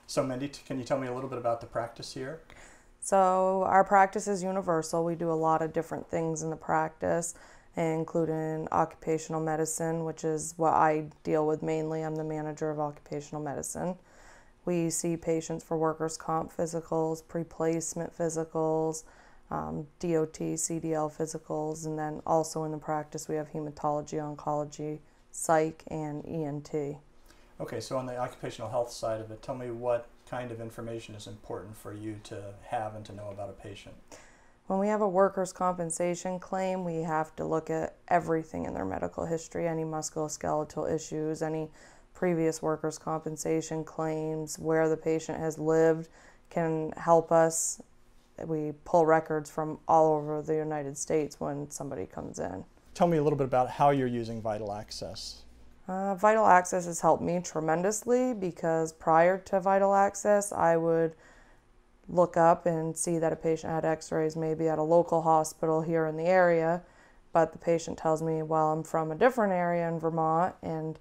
So Mindy, can you tell me a little bit about the practice here? So our practice is universal. We do a lot of different things in the practice, including occupational medicine, which is what I deal with mainly. I'm the manager of occupational medicine. We see patients for workers' comp physicals, pre-placement physicals, DOT, CDL physicals, and then also in the practice we have hematology, oncology, psych, and ENT. Okay, so on the occupational health side of it, tell me what kind of information is important for you to have and to know about a patient. When we have a workers' compensation claim, we have to look at everything in their medical history, any musculoskeletal issues, any previous workers' compensation claims, where the patient has lived can help us. We pull records from all over the United States when somebody comes in. Tell me a little bit about how you're using VITLAccess. VITLaccess has helped me tremendously because prior to VITLaccess, I would look up and see that a patient had x-rays maybe at a local hospital here in the area, but the patient tells me, well, I'm from a different area in Vermont, and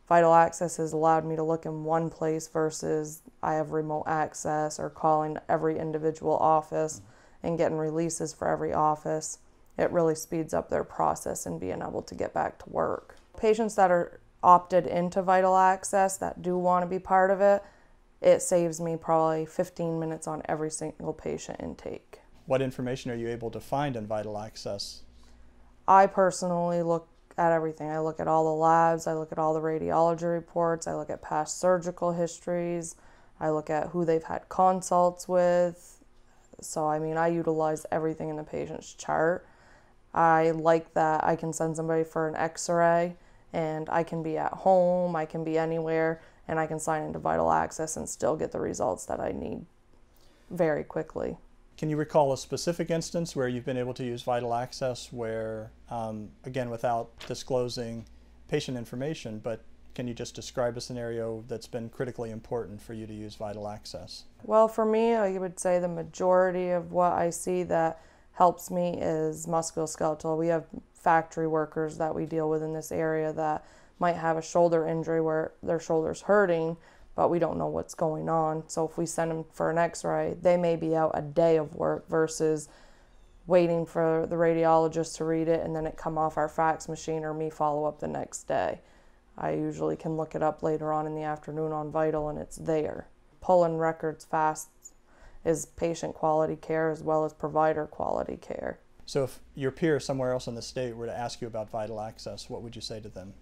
VITLaccess has allowed me to look in one place versus I have remote access or calling every individual office and getting releases for every office. It really speeds up their process in being able to get back to work. Patients that are opted into VITLaccess that do want to be part of it, it saves me probably 15 minutes on every single patient intake. What information are you able to find in VITLaccess? I personally look at everything. I look at all the labs, I look at all the radiology reports, I look at past surgical histories, I look at who they've had consults with. So I mean, I utilize everything in the patient's chart. I like that I can send somebody for an x-ray and I can be at home, I can be anywhere, and I can sign into VITLaccess and still get the results that I need very quickly. Can you recall a specific instance where you've been able to use VITLaccess where, again, without disclosing patient information, but can you just describe a scenario that's been critically important for you to use VITLaccess? Well, for me, I would say the majority of what I see that helps me is musculoskeletal. We have factory workers that we deal with in this area that might have a shoulder injury where their shoulder's hurting, but we don't know what's going on. So if we send them for an x-ray, they may be out a day of work versus waiting for the radiologist to read it and then it come off our fax machine or me follow up the next day. I usually can look it up later on in the afternoon on Vital and it's there. Pulling records fast is patient quality care as well as provider quality care. So if your peer somewhere else in the state were to ask you about VITLaccess, what would you say to them?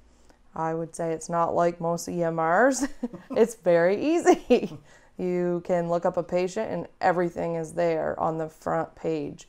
I would say it's not like most EMRs. It's very easy. You can look up a patient and everything is there on the front page.